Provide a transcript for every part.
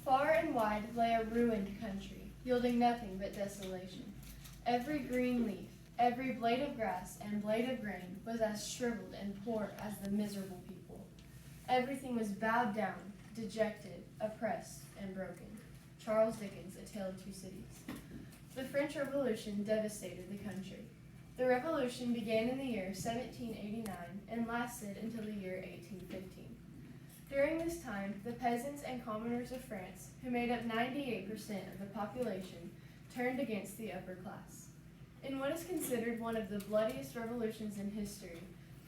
Far and wide lay a ruined country, yielding nothing but desolation. Every green leaf, every blade of grass and blade of grain was as shriveled and poor as the miserable people. Everything was bowed down, dejected, oppressed, and broken. Charles Dickens, A Tale of Two Cities. The French Revolution devastated the country. The revolution began in the year 1789 and lasted until the year 1815. During this time, the peasants and commoners of France, who made up 98% of the population, turned against the upper class. In what is considered one of the bloodiest revolutions in history,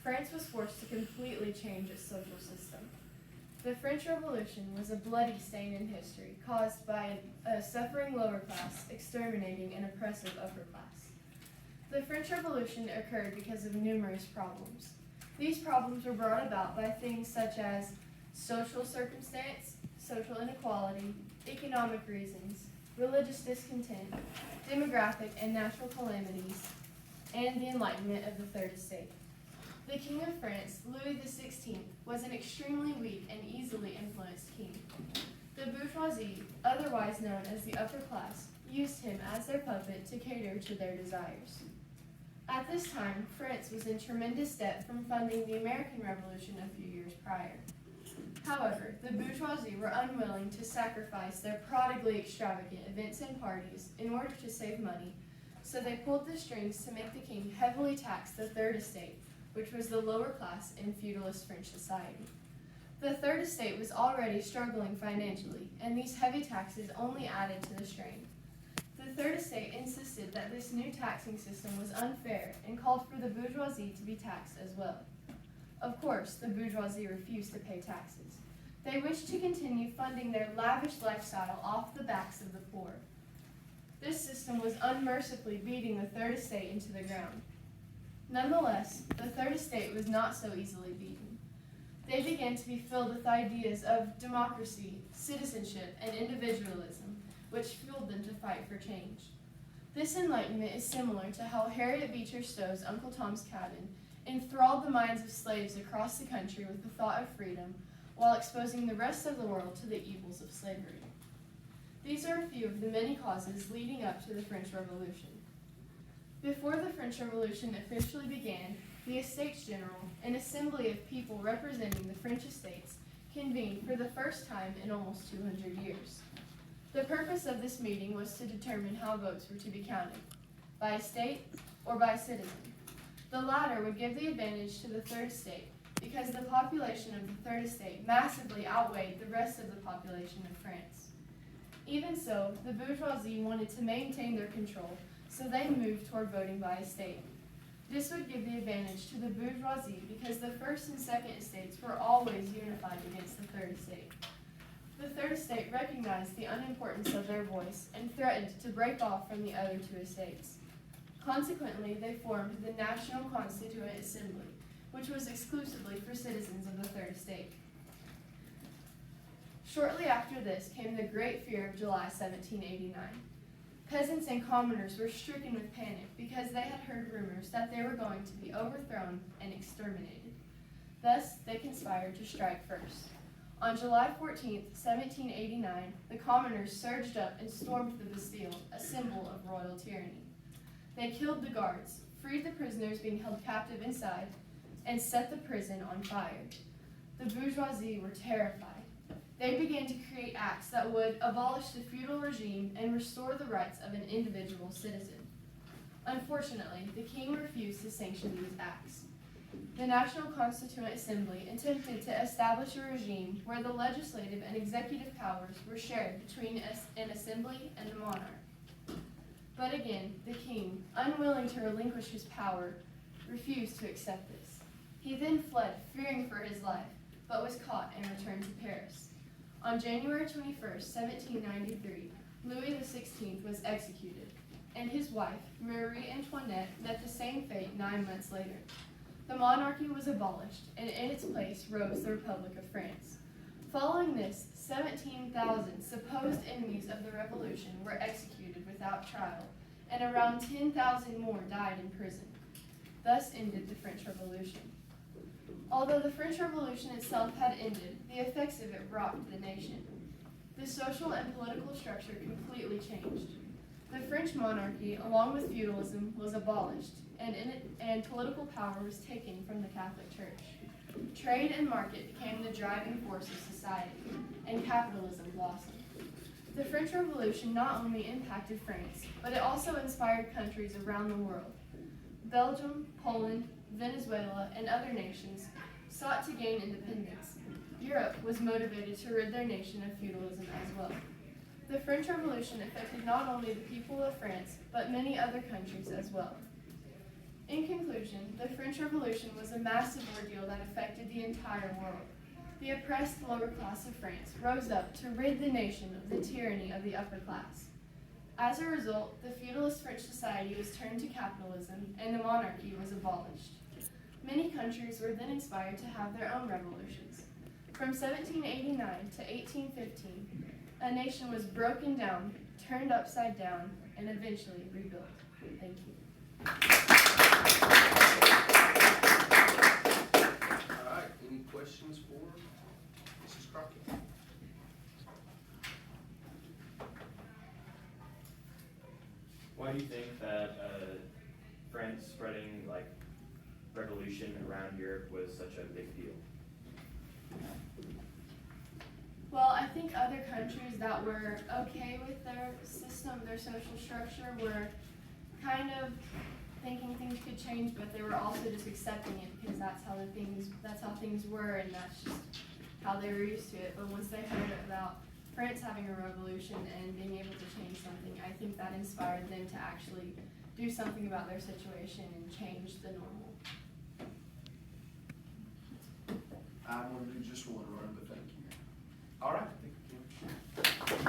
France was forced to completely change its social system. The French Revolution was a bloody stain in history caused by a suffering lower class exterminating an oppressive upper class. The French Revolution occurred because of numerous problems. These problems were brought about by things such as social circumstance, social inequality, economic reasons, religious discontent, demographic and natural calamities, and the enlightenment of the Third Estate. The King of France, Louis XVI, was an extremely weak and easily influenced king. The bourgeoisie, otherwise known as the upper class, used him as their puppet to cater to their desires. At this time, France was in tremendous debt from funding the American Revolution a few years prior. However, the bourgeoisie were unwilling to sacrifice their prodigally extravagant events and parties in order to save money, so they pulled the strings to make the king heavily tax the Third Estate, which was the lower class in feudalist French society. The Third Estate was already struggling financially, and these heavy taxes only added to the strain. The Third Estate insisted that this new taxing system was unfair and called for the bourgeoisie to be taxed as well. Of course, the bourgeoisie refused to pay taxes. They wished to continue funding their lavish lifestyle off the backs of the poor. This system was unmercifully beating the Third Estate into the ground. Nonetheless, the Third Estate was not so easily beaten. They began to be filled with ideas of democracy, citizenship, and individualism, which fueled them to fight for change. This enlightenment is similar to how Harriet Beecher Stowe's Uncle Tom's Cabin enthralled the minds of slaves across the country with the thought of freedom, while exposing the rest of the world to the evils of slavery. These are a few of the many causes leading up to the French Revolution. Before the French Revolution officially began, the Estates General, an assembly of people representing the French estates, convened for the first time in almost 200 years. The purpose of this meeting was to determine how votes were to be counted, by estate or by citizen. The latter would give the advantage to the Third Estate because the population of the Third Estate massively outweighed the rest of the population of France. Even so, the bourgeoisie wanted to maintain their control, so they moved toward voting by estate. This would give the advantage to the bourgeoisie because the First and Second Estates were always unified against the Third Estate. The Third Estate recognized the unimportance of their voice and threatened to break off from the other two estates. Consequently, they formed the National Constituent Assembly, which was exclusively for citizens of the Third Estate. Shortly after this came the Great Fear of July 1789. Peasants and commoners were stricken with panic because they had heard rumors that they were going to be overthrown and exterminated. Thus, they conspired to strike first. On July 14, 1789, the commoners surged up and stormed the Bastille, a symbol of royal tyranny. They killed the guards, freed the prisoners being held captive inside, and set the prison on fire. The bourgeoisie were terrified. They began to create acts that would abolish the feudal regime and restore the rights of an individual citizen. Unfortunately, the king refused to sanction these acts. The National Constituent Assembly attempted to establish a regime where the legislative and executive powers were shared between an assembly and the monarch. But again, the king, unwilling to relinquish his power, refused to accept this. He then fled, fearing for his life, but was caught and returned to Paris. On January 21, 1793, Louis XVI was executed, and his wife, Marie Antoinette, met the same fate 9 months later. The monarchy was abolished, and in its place rose the Republic of France. Following this, 17,000 supposed enemies of the revolution were executed without trial, and around 10,000 more died in prison. Thus ended the French Revolution. Although the French Revolution itself had ended, the effects of it rocked the nation. the social and political structure completely changed. The French monarchy, along with feudalism, was abolished, and political power was taken from the Catholic Church. Trade and market became the driving force of society, and capitalism blossomed. The French Revolution not only impacted France, but it also inspired countries around the world. Belgium, Poland, Venezuela, and other nations sought to gain independence. Europe was motivated to rid their nation of feudalism as well. The French Revolution affected not only the people of France, but many other countries as well. In conclusion, the French Revolution was a massive ordeal that affected the entire world. The oppressed lower class of France rose up to rid the nation of the tyranny of the upper class. As a result, the feudalist French society was turned to capitalism, and the monarchy was abolished. Many countries were then inspired to have their own revolutions. From 1789 to 1815, a nation was broken down, turned upside down, and eventually rebuilt. Thank you. All right, any questions for Mrs. Crockett? Why do you think that France spreading like revolution around Europe was such a big deal? Well, I think other countries that were okay with their system, their social structure, were kind of thinking things could change, but they were also just accepting it because that's how things were, and that's just how they were used to it. But once they heard about France having a revolution and being able to change something, I think that inspired them to actually do something about their situation and change the normal. I'm going to do just one run, but thank you. All right,